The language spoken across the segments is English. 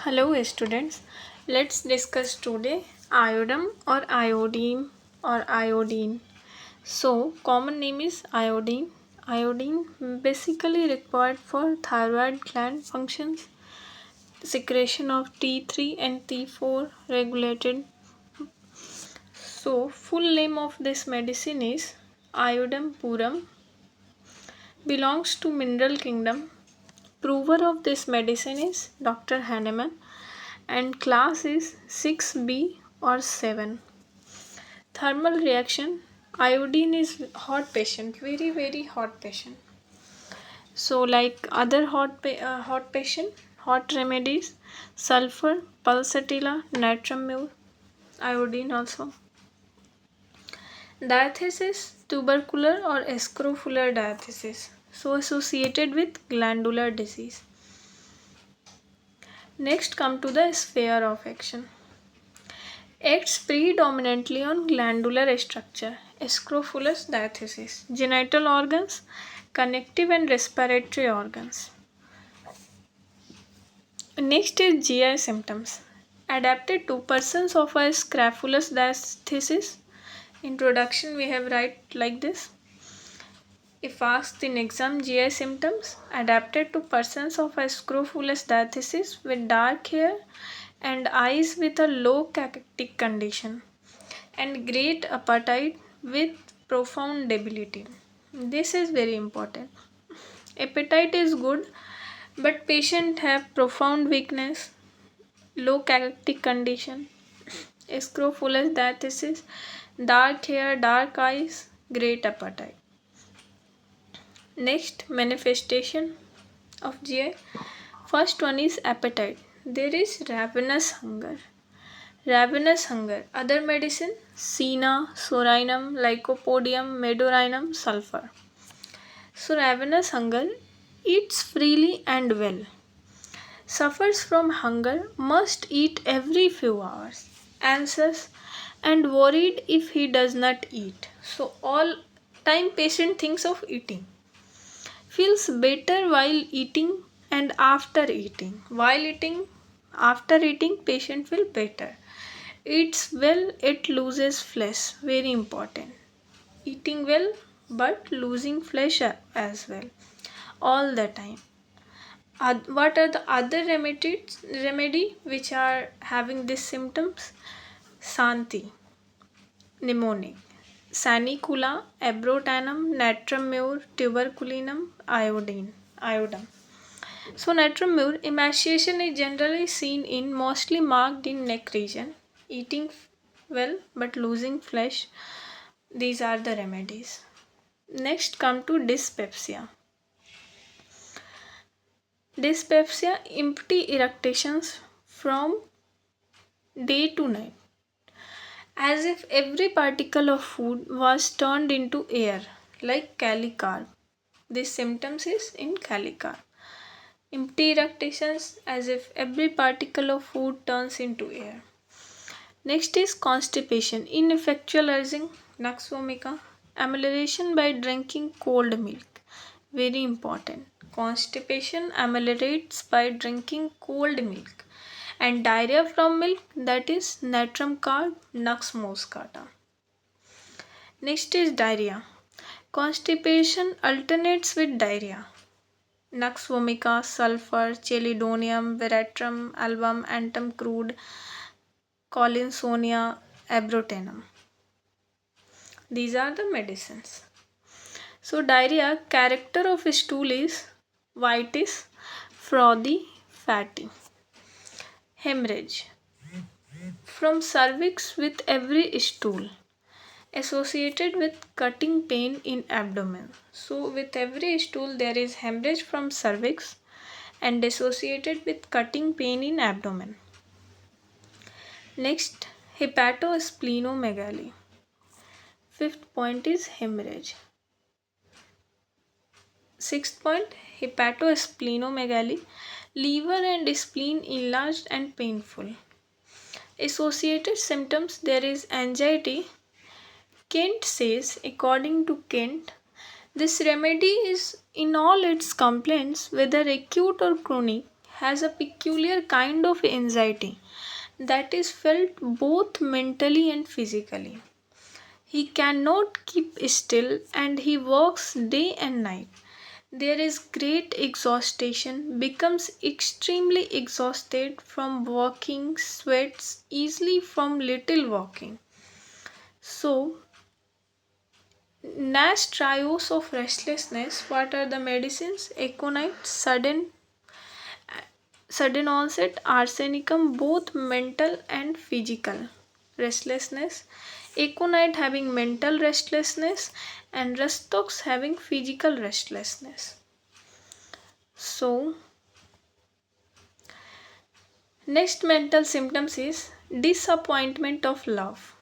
Hello students, let's discuss today iodum or iodine or iodine. So common name is iodine. Iodine basically required for thyroid gland functions, secretion of T3 and T4 regulated. So full name of this medicine is iodum purum, belongs to mineral kingdom. Prover of this medicine is Dr. Hahnemann and class is 6B or 7. Thermal reaction, iodine is hot patient, very hot patient. So like other hot patient, hot remedies, sulfur, pulsatilla, natrum mure, iodine also. Diathesis, tubercular or scrofular diathesis, so associated with glandular disease. Next come to the sphere of action. Acts predominantly on glandular structure, scrofulous diathesis, genital organs, connective and respiratory organs. Next is GI symptoms. Adapted to persons of a scrofulous diathesis. Introduction we have write like this. If asked in exam, GI symptoms adapted to persons of a scrofulous diathesis with dark hair and eyes with a low cachectic condition and great appetite with profound debility. This is very important. Appetite is good, but patient have profound weakness, low cachectic condition, scrofulous diathesis, dark hair, dark eyes, great appetite. Next manifestation of GI. First one is appetite. There is ravenous hunger. Ravenous hunger. Other medicine Sina, Sorinum, Lycopodium, Medorinum, sulfur. So ravenous hunger eats freely and well. Suffers from hunger, must eat every few hours. Anxious and worried if he does not eat. So all time patient thinks of eating. Feels better while eating and after eating. While eating, after eating, patient feel better. Eats well, it loses flesh. Very important. Eating well but losing flesh as well. All the time. What are the other remedy which are having these symptoms? Santi, pneumonic, sanicula, abrotanum, natrum mure, tuberculinum, iodum. So natrum mure emaciation is generally seen in mostly marked in neck region. Eating well but losing flesh. These are the remedies. Next come to dyspepsia. Dyspepsia, empty erections from day to night, as if every particle of food was turned into air, like calicarb. This symptoms is in calicarb. Empty erections, as if every particle of food turns into air. Next is constipation, ineffectual urging, nux vomica, amelioration by drinking cold milk. Very important. Constipation ameliorates by drinking cold milk. And diarrhea from milk, that is natrum carb, nux moscata. Next is diarrhea. Constipation alternates with diarrhea. Nux vomica, sulfur, chelidonium, veratrum, album, antum crude, collinsonia, abrotanum. These are the medicines. So diarrhea, character of stool is whitish, frothy, fatty. Hemorrhage from cervix with every stool, associated with cutting pain in abdomen. So with every stool there is hemorrhage from cervix and associated with cutting pain in abdomen. Next, hepatosplenomegaly. Fifth point is hemorrhage. Sixth point, hepatosplenomegaly, liver and spleen enlarged and painful. Associated symptoms, there is anxiety. Kent says, according to Kent, this remedy is in all its complaints, whether acute or chronic, has a peculiar kind of anxiety that is felt both mentally and physically. He cannot keep still and he works day and night. There is great exhaustion, becomes extremely exhausted from walking, sweats easily from little walking. So, Nash trios of restlessness. What are the medicines? Aconite, sudden onset, arsenicum, both mental and physical restlessness. Aconite having mental restlessness and Rustox having physical restlessness. So, next mental symptoms is disappointment of love.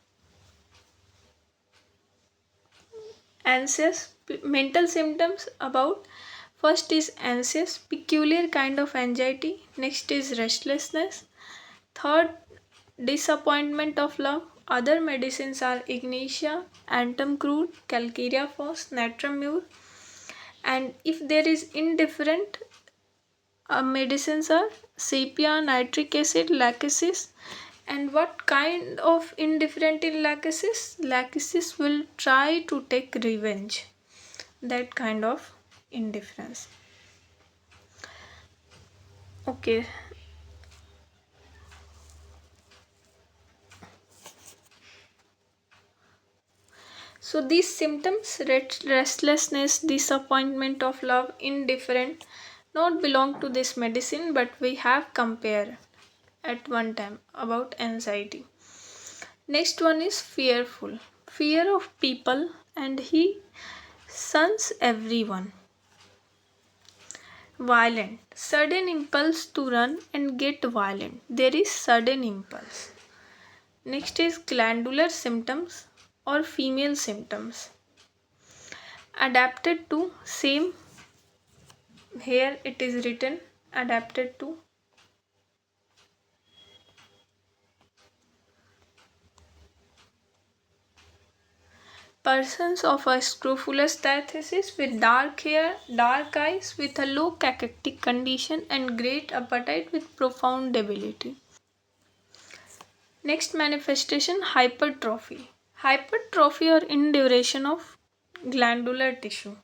Anxious mental symptoms about first is anxious, peculiar kind of anxiety. Next is restlessness. Third, disappointment of love. Other medicines are ignatia, antum crude, calcarea phos, natrum mur. And if there is indifferent, medicines are sepia, nitric acid, lachesis. And what kind of indifferent in lachesis? Lachesis will try to take revenge. That kind of indifference. Okay. So these symptoms, restlessness, disappointment of love, indifferent, not belong to this medicine, but we have compared at one time about anxiety. Next one is fearful. Fear of people and he shuns everyone. Violent. Sudden impulse to run and get violent. There is sudden impulse. Next is glandular symptoms or female symptoms. Adapted to same, here it is written adapted to persons of a scrofulous diathesis with dark hair, dark eyes, with a low cachectic condition and great appetite with profound debility. Next manifestation, hypertrophy. Hypertrophy or induration of glandular tissue.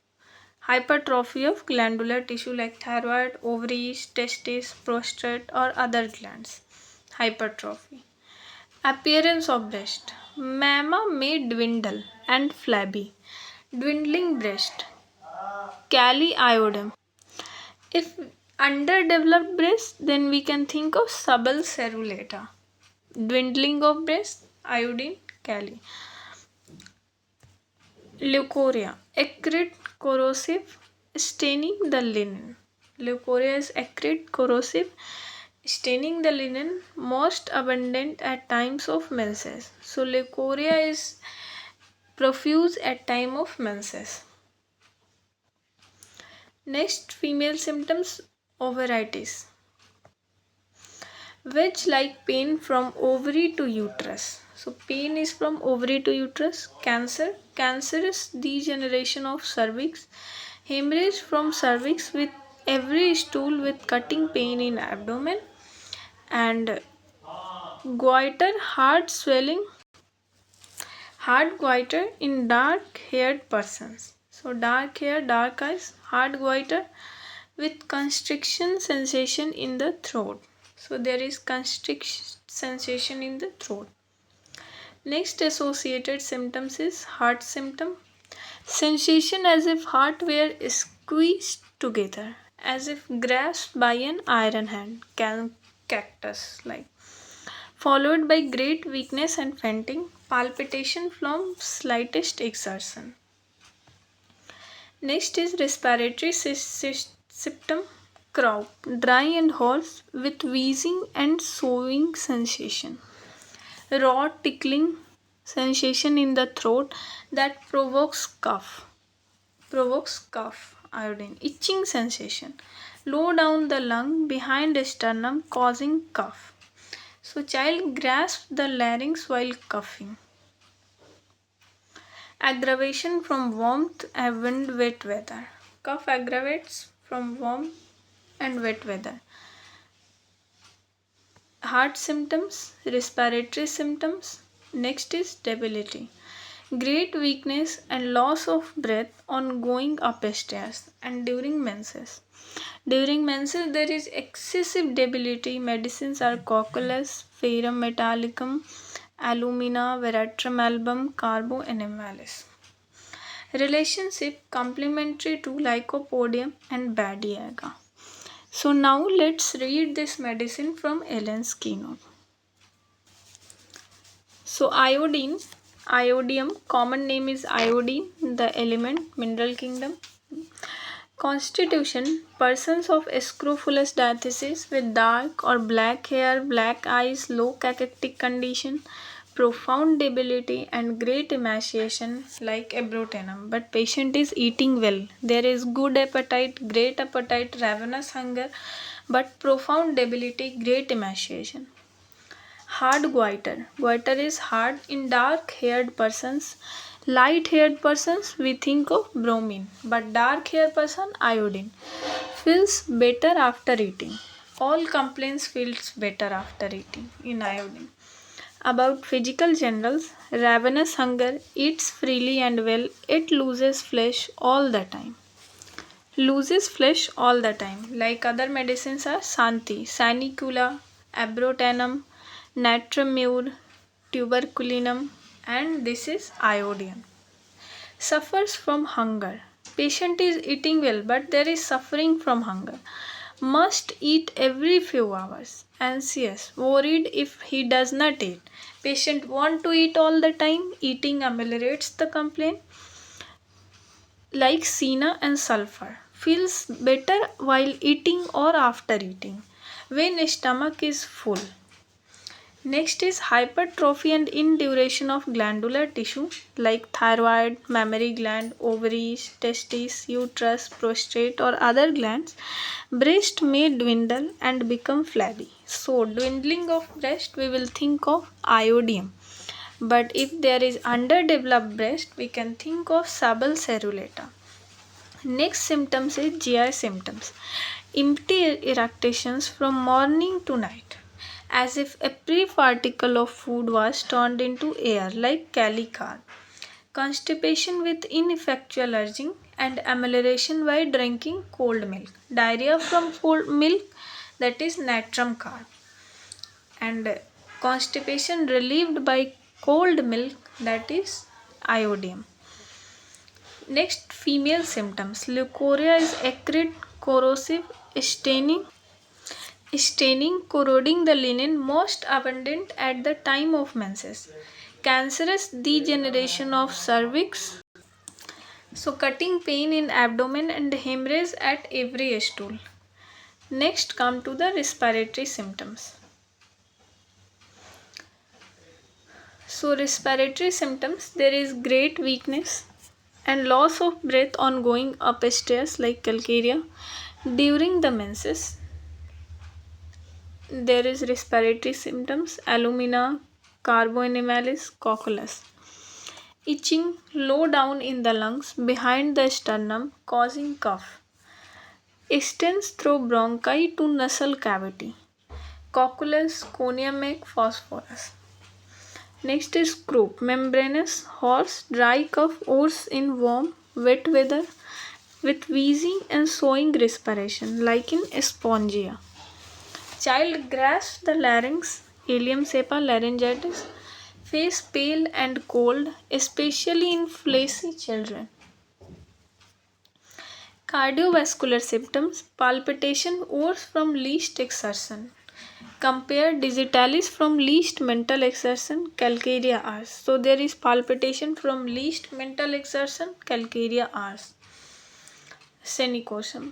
Hypertrophy of glandular tissue like thyroid, ovaries, testes, prostate or other glands. Hypertrophy. Appearance of breast. Mamma may dwindle and flabby. Dwindling breast. Cali iodum. If underdeveloped breast, then we can think of subble cerulata. Dwindling of breast, iodine, Cali. Leucorrhea, acrid, corrosive, staining the linen. Leucorrhea is acrid, corrosive, staining the linen, most abundant at times of menses. So leucorrhea is profuse at time of menses. Next, female symptoms, ovaritis. Wedge like pain from ovary to uterus. So pain is from ovary to uterus. Cancer, cancerous degeneration of cervix. Hemorrhage from cervix with every stool with cutting pain in abdomen. And goitre, hard goitre in dark haired persons. So dark hair, dark eyes, hard goitre with constriction sensation in the throat. So there is constriction sensation in the throat. Next associated symptoms is heart symptom. Sensation as if heart were squeezed together, as if grasped by an iron hand, cactus like. Followed by great weakness and fainting, palpitation from slightest exertion. Next is respiratory symptom, cough, dry and hoarse with wheezing and soughing sensation. Raw tickling sensation in the throat that provokes cough, iodine. Itching sensation low down the lung behind sternum causing cough. So child grasps the larynx while coughing. Aggravation from warmth and wet weather. Cough aggravates from warm and wet weather. heart symptoms, respiratory symptoms. Next is debility, great weakness and loss of breath on going upstairs and during menses. During menses, there is excessive debility. Medicines are cocculus, ferrum metallicum, alumina, veratrum album, carbo, animalis. Relationship complementary to lycopodium and badiaga. So now let's read this medicine from Ellen's keynote. So iodium, common name is iodine, the element, mineral kingdom. Constitution, persons of scrofulous diathesis with dark or black hair, black eyes, low cachectic condition, profound debility and great emaciation like abrotenum. But patient is eating well. There is good appetite, great appetite, ravenous hunger, but profound debility, great emaciation. Hard goiter. Goiter is hard in dark haired persons. Light haired persons we think of bromine, but dark haired person iodine. Feels better after eating. All complaints feels better after eating in iodine. About physical generals, ravenous hunger, eats freely and well, it loses flesh all the time. Loses flesh all the time. Like other medicines are Santi, Sanicula, Abrotanum, Natramur, Tuberculinum, and this is iodine. Suffers from hunger. Patient is eating well, but there is suffering from hunger. Must eat every few hours. Anxious, worried if he does not eat. Patient want to eat all the time. Eating ameliorates the complaint. Like Sina and sulfur. Feels better while eating or after eating. When stomach is full. Next is hypertrophy and induration of glandular tissue like thyroid, mammary gland, ovaries, testes, uterus, prostate, or other glands. Breast may dwindle and become flabby. So, dwindling of breast, we will think of iodium. But if there is underdeveloped breast, we can think of subtle cerulata. Next symptoms is GI symptoms. Empty eructations from morning to night, as if a pre-particle of food was turned into air like calicar. Constipation with ineffectual urging and amelioration by drinking cold milk. Diarrhea from cold milk, that is natrum carb. And constipation relieved by cold milk, that is iodium. Next, female symptoms. Leukorrhea is acrid, corrosive, staining, corroding the linen, most abundant at the time of menses. Cancerous degeneration of cervix. So, cutting pain in abdomen and hemorrhage at every stool. Next, come to the respiratory symptoms. So, respiratory symptoms, there is great weakness and loss of breath on going upstairs like calcaria. During the menses, there is respiratory symptoms, alumina, carboanimalis, cocculus. Itching low down in the lungs behind the sternum causing cough. Extends through bronchi to nasal cavity. Cocculus, conium, phosphorus. Next is croup, membranous, hoarse, dry cough, oars in warm, wet weather with wheezing and swallowing respiration like in spongia. Child grasps the larynx, ileum cepa, laryngitis, face pale and cold, especially in fleecy children. Cardiovascular symptoms, palpitation oars from least exertion. Compare digitalis from least mental exertion, calcarea ars. So there is palpitation from least mental exertion, calcarea ars. Senicosum.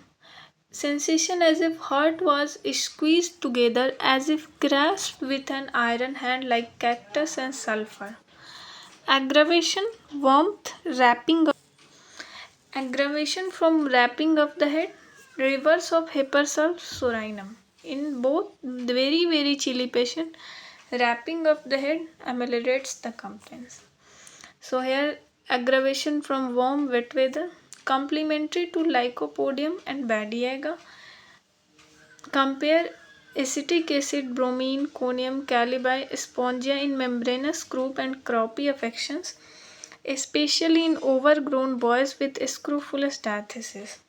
Sensation as if heart was squeezed together, as if grasped with an iron hand like cactus and sulfur. Aggravation, warmth, aggravation from wrapping of the head, reverse of hypersulph sorinum. In both very chilly patient, wrapping of the head ameliorates the complaints. So here aggravation from warm wet weather, complementary to lycopodium and badiaga. Compare acetic acid, bromine, conium, calibi, spongia in membranous croup and croppy affections, especially in overgrown boys with scrofulous diathesis.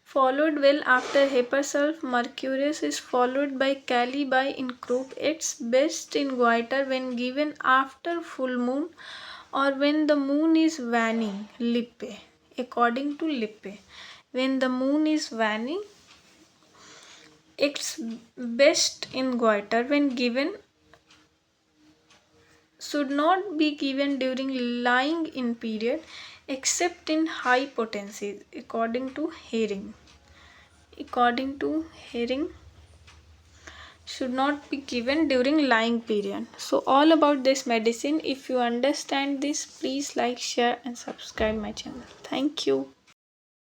Followed well after hypersulf, mercurius is followed by calibi in croup. It's best in goitre when given after full moon or when the moon is waning, Lippe, according to Lippe. When the moon is waning, it's best in goitre when given, should not be given during lying in period except in high potencies, according to Herring. According to Herring, should not be given during lying period. So all about this medicine. If you understand this, please like, share and subscribe my channel. Thank you.